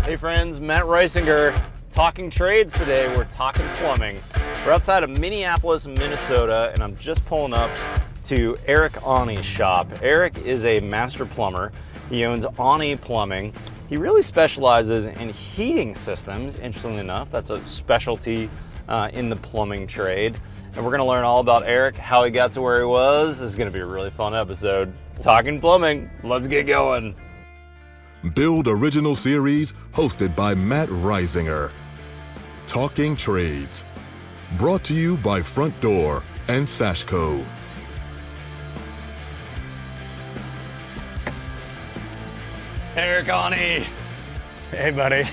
Hey friends, Matt Reisinger, talking trades today. We're talking plumbing. We're outside of Minneapolis, Minnesota, and I'm just pulling up to Eric Aune's shop. Eric is a master plumber. He owns Aune Plumbing. He really specializes in heating systems, interestingly enough. That's a specialty in the plumbing trade. And we're gonna learn all about Eric, how he got to where he was. This is gonna be a really fun episode. Talking plumbing, let's get going. Build Original Series, hosted by Matt Reisinger. Talking Trades, brought to you by Front Door and Sashco. Eric Aune. Hey, buddy.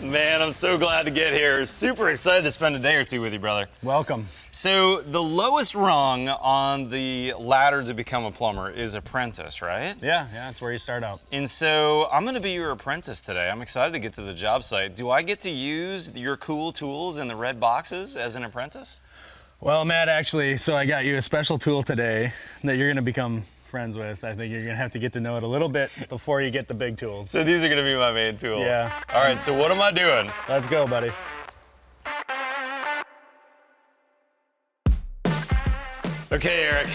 Man, I'm so glad to get here. Super excited to spend a day or two with you, brother. Welcome. So the lowest rung on the ladder to become a plumber is apprentice, right? Yeah, that's where you start out. And so I'm gonna be your apprentice today. I'm excited to get to the job site. Do I get to use your cool tools in the red boxes as an apprentice? Well, Matt, actually, so I got you a special tool today that you're gonna become friends with. I think you're gonna have to get to know it a little bit before you get the big tools. So these are gonna be my main tool. Yeah. All right, so what am I doing? Let's go, buddy. Okay, Eric,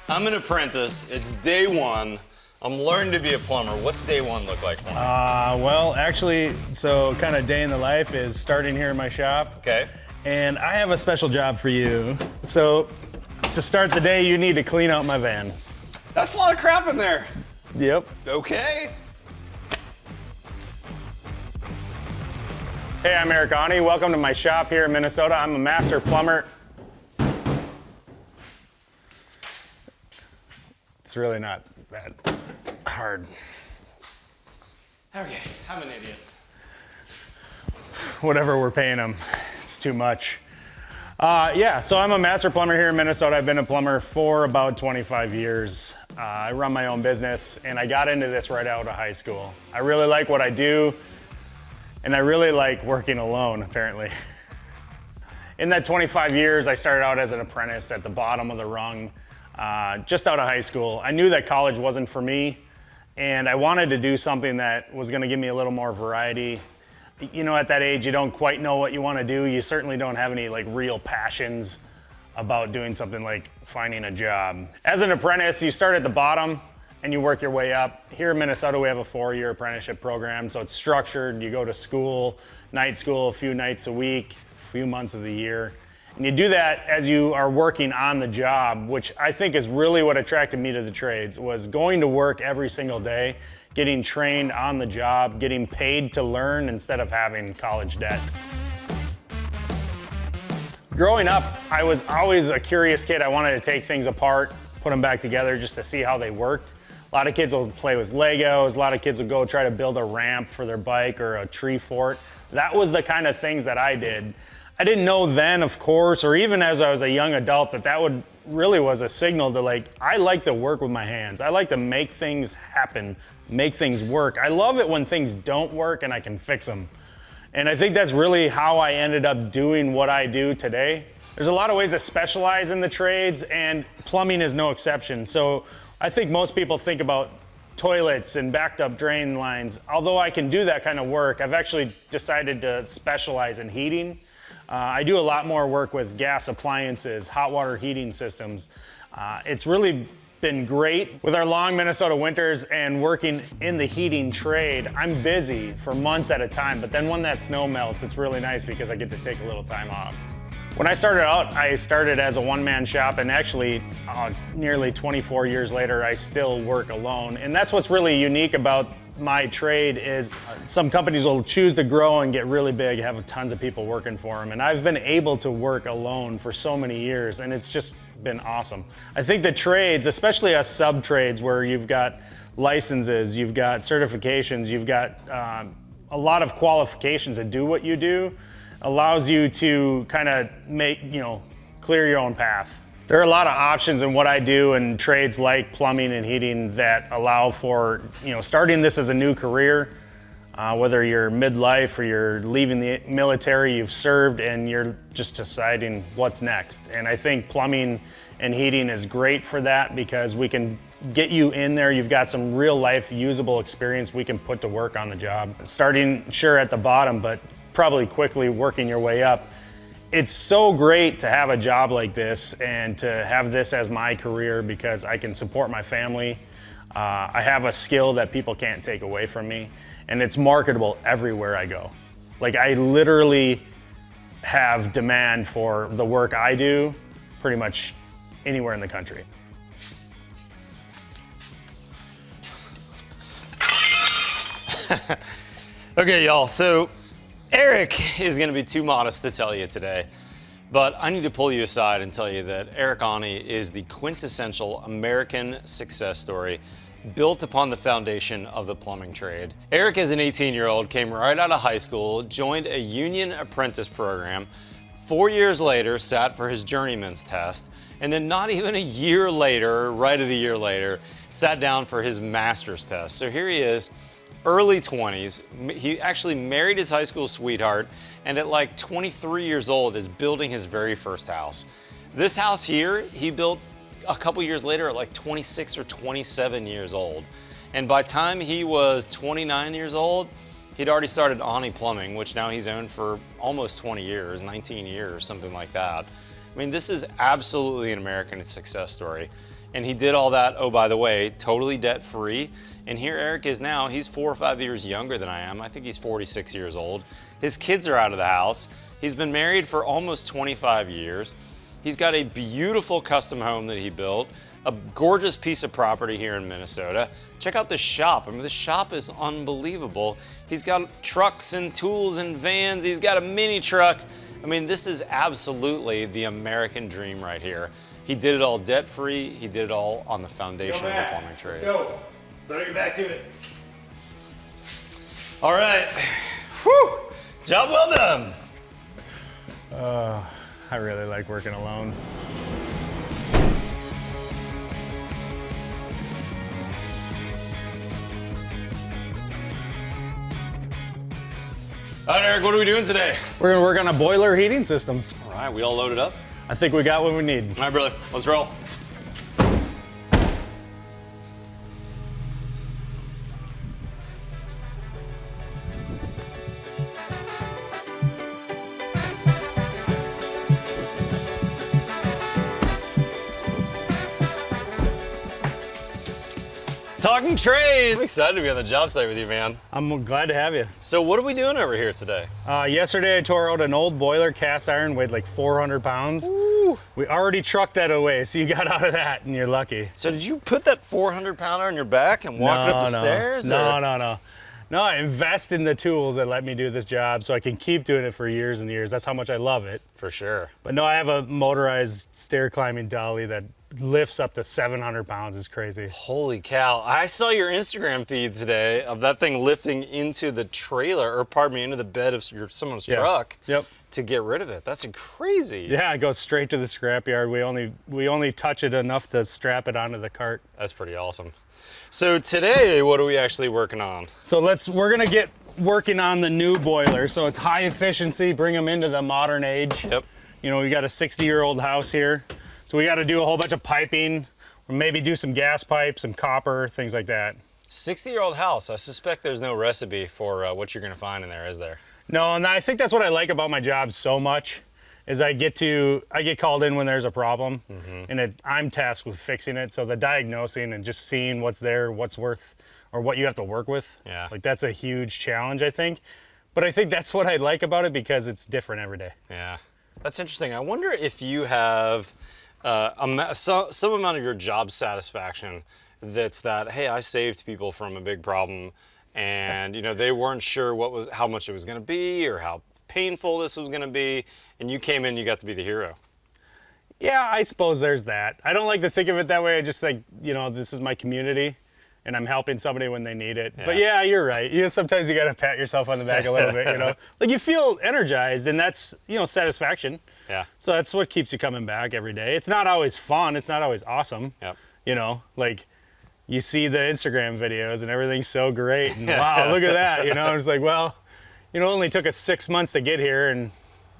I'm an apprentice. It's day one. I'm learning to be a plumber. What's day one look like for me? Well, actually, so kind of day in the life is starting here in my shop. Okay. And I have a special job for you. So to start the day, you need to clean out my van. That's a lot of crap in there. Yep. Okay. Hey, I'm Eric Aune. Welcome to my shop here in Minnesota. I'm a master plumber. It's really not that hard. Okay, I'm an idiot. Whatever we're paying them, it's too much. Yeah, so I'm a master plumber here in Minnesota. I've been a plumber for about 25 years. I run my own business, and I got into this right out of high school. I really like what I do, and I really like working alone, apparently. In that 25 years, I started out as an apprentice at the bottom of the rung, just out of high school. I knew that college wasn't for me, and I wanted to do something that was gonna give me a little more variety. You know, at that age, you don't quite know what you want to do. You certainly don't have any like real passions about doing something like finding a job. As an apprentice, you start at the bottom and you work your way up. Here in Minnesota, we have a 4-year apprenticeship program, so it's structured. You go to school, night school, a few nights a week, a few months of the year. And you do that as you are working on the job, which I think is really what attracted me to the trades, was going to work every single day, getting trained on the job, getting paid to learn instead of having college debt. Growing up, I was always a curious kid. I wanted to take things apart, put them back together just to see how they worked. A lot of kids will play with Legos. A lot of kids will go try to build a ramp for their bike or a tree fort. That was the kind of things that I did. I didn't know then, of course, or even as I was a young adult, that would really was a signal to like, I like to work with my hands. I like to make things happen, make things work. I love it when things don't work and I can fix them. And I think that's really how I ended up doing what I do today. There's a lot of ways to specialize in the trades, and plumbing is no exception. So I think most people think about toilets and backed up drain lines. Although I can do that kind of work, I've actually decided to specialize in heating. I do a lot more work with gas appliances, hot water heating systems. It's really been great with our long Minnesota winters and working in the heating trade. I'm busy for months at a time, but then when that snow melts, it's really nice because I get to take a little time off. When I started out, I started as a one-man shop, and actually nearly 24 years later, I still work alone. And that's what's really unique about my trade is some companies will choose to grow and get really big, have tons of people working for them. And I've been able to work alone for so many years, and it's just been awesome. I think the trades, especially us sub-trades where you've got licenses, you've got certifications, you've got a lot of qualifications to do what you do, allows you to kind of clear your own path. There are a lot of options in what I do in trades like plumbing and heating that allow for, starting this as a new career, whether you're midlife or you're leaving the military, you've served, and you're just deciding what's next. And I think plumbing and heating is great for that because we can get you in there. You've got some real life usable experience we can put to work on the job. Starting sure at the bottom, but probably quickly working your way up. It's so great to have a job like this and to have this as my career because I can support my family. I have a skill that people can't take away from me, and it's marketable everywhere I go. Like, I literally have demand for the work I do pretty much anywhere in the country. Okay, y'all, so Eric is gonna be too modest to tell you today, but I need to pull you aside and tell you that Eric Aune is the quintessential American success story built upon the foundation of the plumbing trade. Eric, as an 18-year-old, came right out of high school, joined a union apprentice program, 4 years later sat for his journeyman's test, and then not even a year later, right at a year later, sat down for his master's test. So here he is, early 20s. He actually married his high school sweetheart, and at like 23 years old is building his very first house. This house here, he built a couple years later at like 26 or 27 years old. And by the time he was 29 years old, he'd already started Aune Plumbing, which now he's owned for almost 20 years, 19 years, something like that. I mean, this is absolutely an American success story. And he did all that, oh, by the way, totally debt-free. And here Eric is now. He's 4 or 5 years younger than I am. I think he's 46 years old. His kids are out of the house. He's been married for almost 25 years. He's got a beautiful custom home that he built, a gorgeous piece of property here in Minnesota. Check out this shop. I mean, this shop is unbelievable. He's got trucks and tools and vans. He's got a mini truck. I mean, this is absolutely the American dream right here. He did it all debt-free. He did it all on the foundation of the plumbing trade. Let's go. Better get back to it. All right. Whew. Job well done. I really like working alone. All right, Eric, what are we doing today? We're gonna work on a boiler heating system. All right, we all loaded up? I think we got what we need. All right, brother, let's roll. Talking trades. I'm excited to be on the job site with you, man. I'm glad to have you. So what are we doing over here today? Yesterday I tore out an old boiler, cast iron, weighed like 400 pounds. Ooh. We already trucked that away, so you got out of that and you're lucky. So did you put that 400-pounder on your back and walk it up the stairs? No. No, I invest in the tools that let me do this job so I can keep doing it for years and years. That's how much I love it. For sure. But no, I have a motorized stair climbing dolly that lifts up to 700 pounds. It's crazy. Holy cow. I saw your Instagram feed today of that thing lifting into the trailer, or pardon me, into the bed of someone's truck. Yep. To get rid of it. That's crazy. Yeah, it goes straight to the scrapyard. We only touch it enough to strap it onto the cart. That's pretty awesome. So today, what are we actually working on? So we're gonna get working on the new boiler. So it's high efficiency, bring them into the modern age. Yep. You know, we got a 60-year-old house here. So we got to do a whole bunch of piping, or maybe do some gas pipes, some copper, things like that. 60-year-old house. I suspect there's no recipe for what you're gonna find in there, is there? No, and I think that's what I like about my job so much, is I get called in when there's a problem, and I'm tasked with fixing it. So the diagnosing and just seeing what's there, what's worth, or what you have to work with. Yeah. Like, that's a huge challenge, I think. But I think that's what I like about it, because it's different every day. Yeah, that's interesting. I wonder if you have some amount of your job satisfaction that's that, hey, I saved people from a big problem, and you know, they weren't sure how much it was going to be or how painful this was going to be, and you came in, you got to be the hero. Yeah, I suppose there's that. I don't like to think of it that way. I just think, you know, this is my community, and I'm helping somebody when they need it. Yeah. But yeah, you're right. You know, sometimes you got to pat yourself on the back a little bit, you know. Like, you feel energized, and that's, you know, satisfaction. Yeah. So that's what keeps you coming back every day. It's not always fun. It's not always awesome. Yep. You know, like, you see the Instagram videos and everything's so great, and wow, look at that. You know, it's like, well, you know, it only took us 6 months to get here, and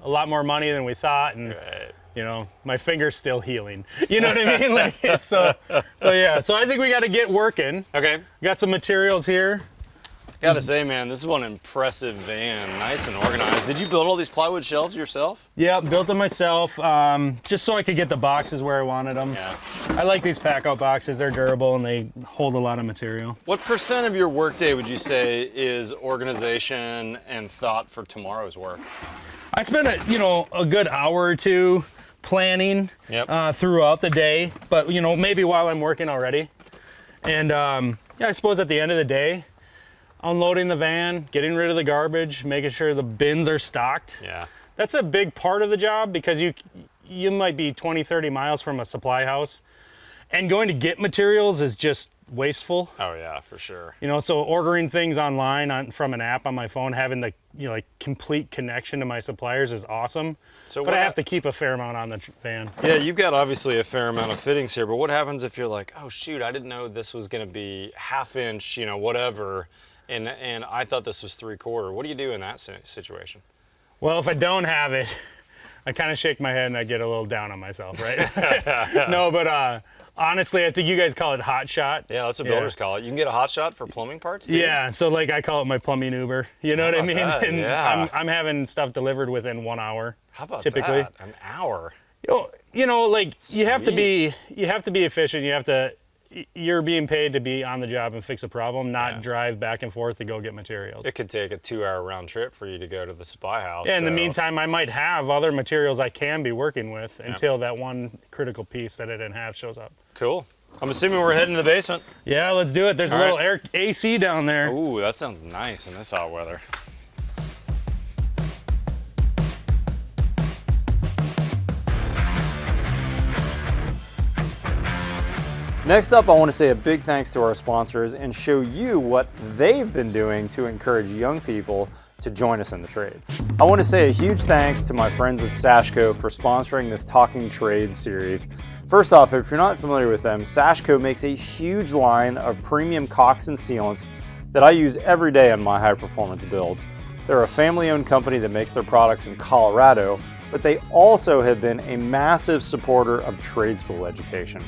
a lot more money than we thought. And, Right. You know, my finger's still healing. You know what I mean? Like, it's, so yeah. So I think we got to get working. Okay. Got some materials here. Gotta say, man, this is one impressive van. Nice and organized. Did you build all these plywood shelves yourself? Yeah, built them myself, just so I could get the boxes where I wanted them. Yeah. I like these pack-out boxes. They're durable and they hold a lot of material. What % of your workday would you say is organization and thought for tomorrow's work? I spend a good hour or two planning throughout the day, but maybe while I'm working already. And yeah, I suppose at the end of the day, unloading the van, getting rid of the garbage, making sure the bins are stocked. Yeah. That's a big part of the job because you might be 20, 30 miles from a supply house, and going to get materials is just wasteful. Oh yeah, for sure. So ordering things online from an app on my phone, having the like complete connection to my suppliers is awesome. But I have to keep a fair amount on the van. Yeah, you've got obviously a fair amount of fittings here, but what happens if you're like, oh shoot, I didn't know this was gonna be 1/2 inch, whatever, and I thought this was 3/4. What do you do in that situation? Well, if I don't have it, I kind of shake my head and I get a little down on myself, right? No, but honestly, I think you guys call it hot shot. Yeah, that's what builders call it. You can get a hot shot for plumbing parts too? Yeah, so like I call it my plumbing Uber. You know what I mean? That? And yeah. I'm having stuff delivered within 1 hour. How about typically. that? An hour? Like Sweet. you have to be efficient. You're being paid to be on the job and fix a problem, not drive back and forth to go get materials. It could take a 2-hour round trip for you to go to the supply house. Yeah, in the meantime, I might have other materials I can be working with until that one critical piece that I didn't have shows up. Cool. I'm assuming we're heading to the basement. Yeah, let's do it. There's a little air AC down there. Ooh, that sounds nice in this hot weather. Next up, I want to say a big thanks to our sponsors and show you what they've been doing to encourage young people to join us in the trades. I want to say a huge thanks to my friends at Sashco for sponsoring this Talking Trades series. First off, if you're not familiar with them, Sashco makes a huge line of premium caulks and sealants that I use every day on my high performance builds. They're a family-owned company that makes their products in Colorado, but they also have been a massive supporter of trade school education.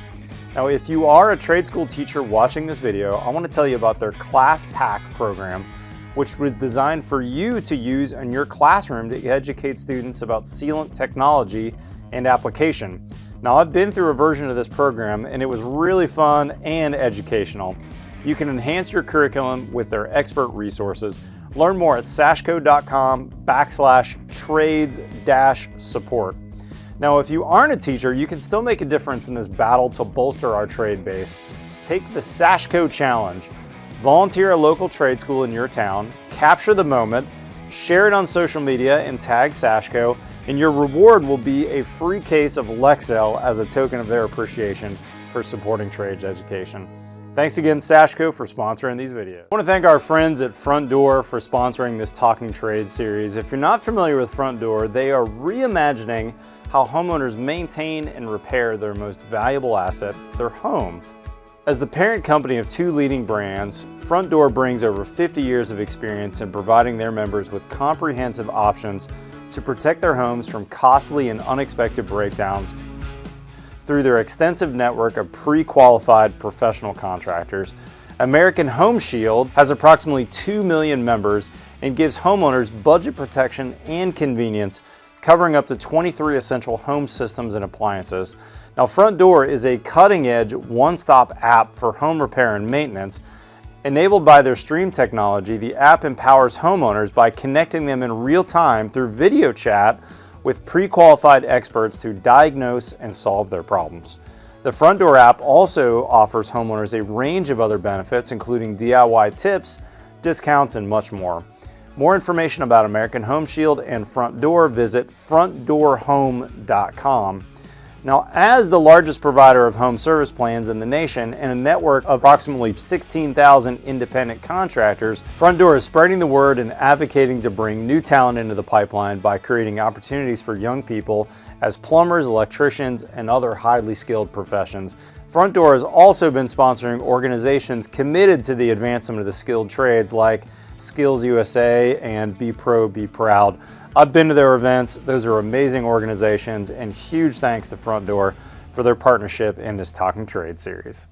Now, if you are a trade school teacher watching this video, I want to tell you about their Class Pack program, which was designed for you to use in your classroom to educate students about sealant technology and application. Now, I've been through a version of this program and it was really fun and educational. You can enhance your curriculum with their expert resources. Learn more at sashco.com/trades-support. Now, if you aren't a teacher, you can still make a difference in this battle to bolster our trade base. Take the Sashco Challenge. Volunteer a local trade school in your town, capture the moment, share it on social media and tag Sashco, and your reward will be a free case of Lexel as a token of their appreciation for supporting trades education. Thanks again, Sashco, for sponsoring these videos. I want to thank our friends at Front Door for sponsoring this Talking Trades series. If you're not familiar with Front Door, they are reimagining how homeowners maintain and repair their most valuable asset, their home. As the parent company of 2 leading brands, Front Door brings over 50 years of experience in providing their members with comprehensive options to protect their homes from costly and unexpected breakdowns through their extensive network of pre-qualified professional contractors. American Home Shield has approximately 2 million members and gives homeowners budget protection and convenience, covering up to 23 essential home systems and appliances. Now, Front Door is a cutting-edge, one-stop app for home repair and maintenance. Enabled by their Stream technology, the app empowers homeowners by connecting them in real time through video chat with pre-qualified experts to diagnose and solve their problems. The Front Door app also offers homeowners a range of other benefits, including DIY tips, discounts, and much more. More information about American Home Shield and Front Door, visit frontdoorhome.com. Now, as the largest provider of home service plans in the nation and a network of approximately 16,000 independent contractors, Front Door is spreading the word and advocating to bring new talent into the pipeline by creating opportunities for young people as plumbers, electricians, and other highly skilled professions. Front Door has also been sponsoring organizations committed to the advancement of the skilled trades like Skills USA, and Be Pro, Be Proud. I've been to their events. Those are amazing organizations, and huge thanks to Front Door for their partnership in this Talking Trade series.